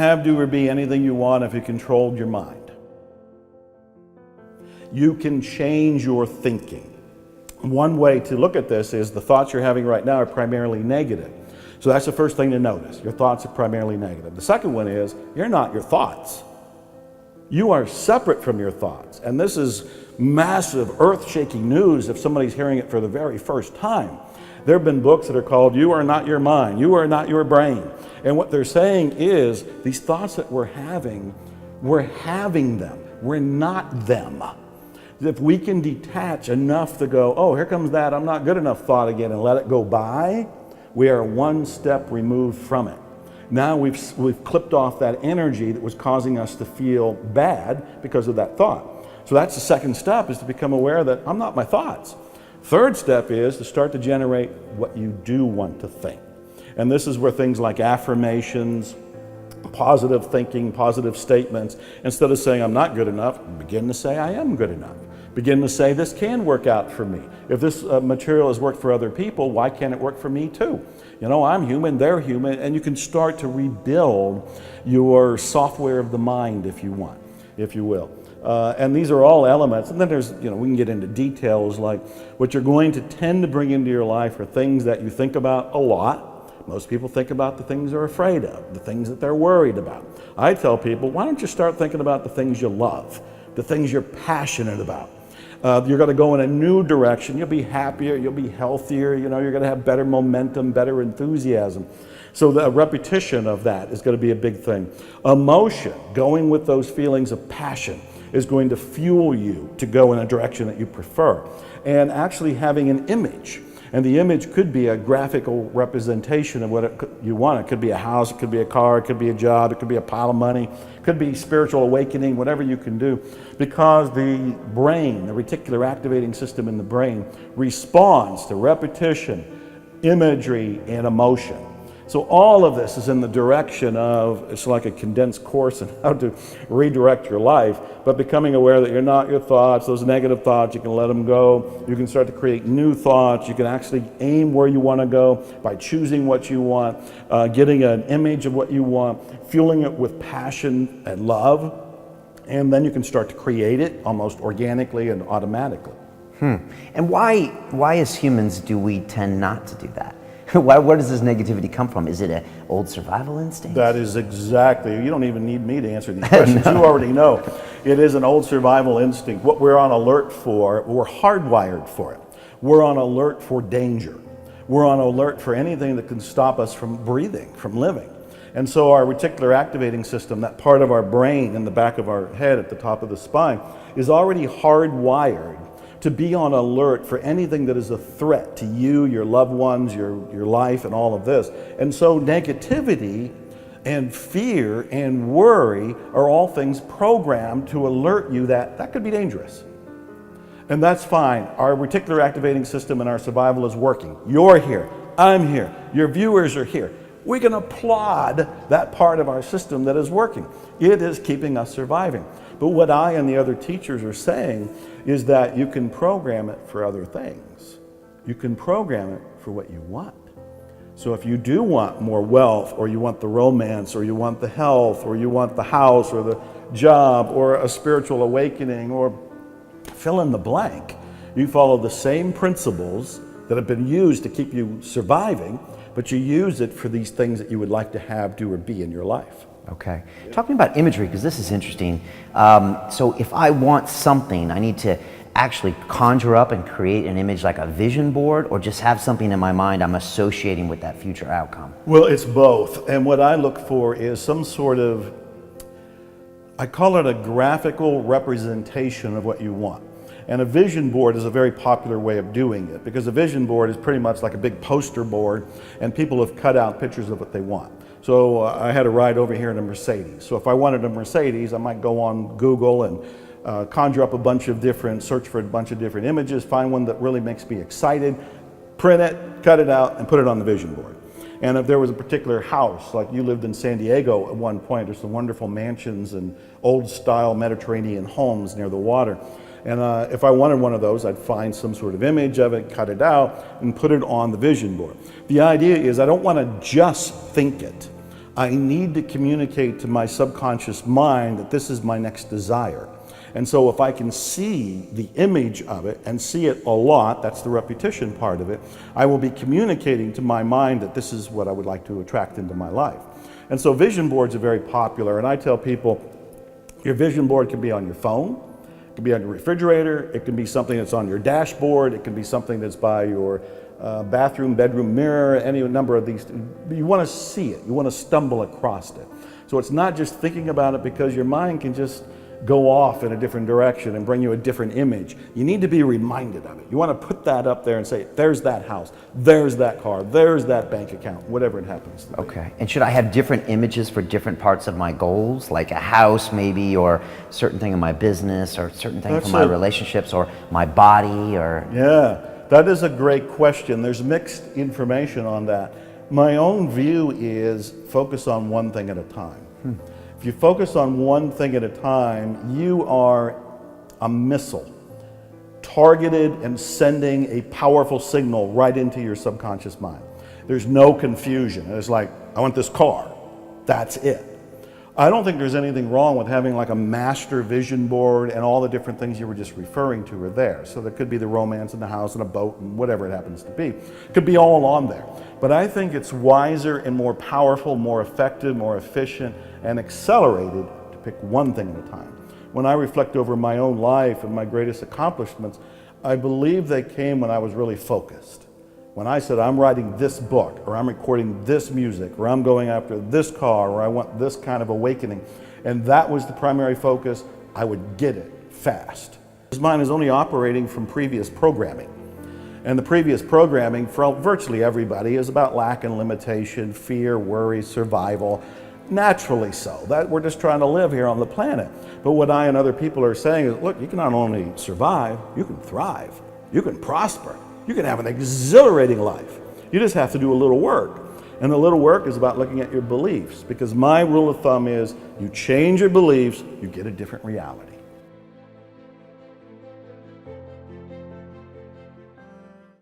Have, do, or be anything you want if you controlled your mind. You can change your thinking. One way to look at this is the thoughts you're having right now are primarily negative. So that's the first thing to notice. Your thoughts are primarily negative. The second one is you're not your thoughts. You are separate from your thoughts. And this is massive, earth-shaking news if somebody's hearing it for the very first time. There have been books that are called You Are Not Your Mind, You Are Not Your Brain. And what they're saying is these thoughts that we're having them. We're not them. If we can detach enough to go, oh, here comes that I'm not good enough thought again, and let it go by, we are one step removed from it. Now we've clipped off that energy that was causing us to feel bad because of that thought. So that's the second step, is to become aware that I'm not my thoughts. Third step is to start to generate what you do want to think. And this is where things like affirmations, positive thinking, positive statements, instead of saying I'm not good enough, begin to say I am good enough. Begin to say this can work out for me. If this material has worked for other people, why can't it work for me too? You know, I'm human, they're human, and you can start to rebuild your software of the mind if you want, if you will. And these are all elements. And then there's, we can get into details like what you're going to tend to bring into your life are things that you think about a lot. Most people think about the things they're afraid of, the things that they're worried about. I tell people, why don't you start thinking about the things you love, the things you're passionate about. You're going to go in a new direction. You'll be happier, you'll be healthier, you're going to have better momentum, better enthusiasm. So the repetition of that is going to be a big thing. Emotion, going with those feelings of passion, is going to fuel you to go in a direction that you prefer. And actually having an image. And the image could be a graphical representation of what you want. It could be a house, it could be a car, it could be a job, it could be a pile of money, it could be spiritual awakening, whatever you can do. Because the brain, the reticular activating system in the brain, responds to repetition, imagery, and emotion. So all of this is in the direction of, it's like a condensed course on how to redirect your life, but becoming aware that you're not your thoughts, those negative thoughts, you can let them go. You can start to create new thoughts. You can actually aim where you want to go by choosing what you want, getting an image of what you want, fueling it with passion and love, and then you can start to create it almost organically and automatically. And why as humans do we tend not to do that? Where does this negativity come from? Is it an old survival instinct? That is exactly, you don't even need me to answer these questions. No. You already know. It is an old survival instinct. What we're on alert for, we're hardwired for it. We're on alert for danger. We're on alert for anything that can stop us from breathing, from living. And so our reticular activating system, that part of our brain in the back of our head at the top of the spine, is already hardwired to be on alert for anything that is a threat to you, your loved ones, your life, and all of this. And so negativity and fear and worry are all things programmed to alert you that that could be dangerous. And that's fine. Our reticular activating system and our survival is working. You're here, I'm here, your viewers are here. We can applaud that part of our system that is working. It is keeping us surviving. But what I and the other teachers are saying is that you can program it for other things. You can program it for what you want. So if you do want more wealth, or you want the romance, or you want the health, or you want the house, or the job, or a spiritual awakening, or fill in the blank, you follow the same principles that have been used to keep you surviving, but you use it for these things that you would like to have, do, or be in your life. Okay. Talking about imagery, because this is interesting. So if I want something, I need to actually conjure up and create an image like a vision board, or just have something in my mind I'm associating with that future outcome? Well, it's both. And what I look for is some sort of, I call it a graphical representation of what you want. And a vision board is a very popular way of doing it, because a vision board is pretty much like a big poster board, and people have cut out pictures of what they want. So I had a ride over here in a Mercedes. So if I wanted a Mercedes, I might go on Google and conjure up a bunch of different, search for a bunch of different images, find one that really makes me excited, print it, cut it out, and put it on the vision board. And if there was a particular house, like you lived in San Diego at one point, there's some wonderful mansions and old style Mediterranean homes near the water. And if I wanted one of those, I'd find some sort of image of it, cut it out, and put it on the vision board. The idea is I don't want to just think it. I need to communicate to my subconscious mind that this is my next desire. And so if I can see the image of it and see it a lot, that's the repetition part of it, I will be communicating to my mind that this is what I would like to attract into my life. And so vision boards are very popular, and I tell people, your vision board can be on your phone, it can be on your refrigerator, it can be something that's on your dashboard, it can be something that's by your bathroom, bedroom mirror, any number of these. You want to see it, you want to stumble across it. So it's not just thinking about it, because your mind can just go off in a different direction and bring you a different image. You need to be reminded of it. You want to put that up there and say, there's that house, there's that car, there's that bank account, whatever it happens to be. Okay. And should I have different images for different parts of my goals, like a house maybe, or a certain thing in my business, or a certain thing for my relationships, or my body, or? Yeah, that is a great question. There's mixed information on that. My own view is focus on one thing at a time. If you focus on one thing at a time, you are a missile, targeted and sending a powerful signal right into your subconscious mind. There's no confusion. It's like, I want this car. That's it. I don't think there's anything wrong with having like a master vision board and all the different things you were just referring to are there. So there could be the romance in the house and a boat and whatever it happens to be. It could be all on there. But I think it's wiser and more powerful, more effective, more efficient, and accelerated to pick one thing at a time. When I reflect over my own life and my greatest accomplishments, I believe they came when I was really focused. When I said, I'm writing this book, or I'm recording this music, or I'm going after this car, or I want this kind of awakening, and that was the primary focus, I would get it fast. His mind is only operating from previous programming. And the previous programming for virtually everybody is about lack and limitation, fear, worry, survival. Naturally so. That we're just trying to live here on the planet. But what I and other people are saying is, look, you can not only survive, you can thrive, you can prosper, you can have an exhilarating life. You just have to do a little work. And the little work is about looking at your beliefs, because my rule of thumb is you change your beliefs, you get a different reality.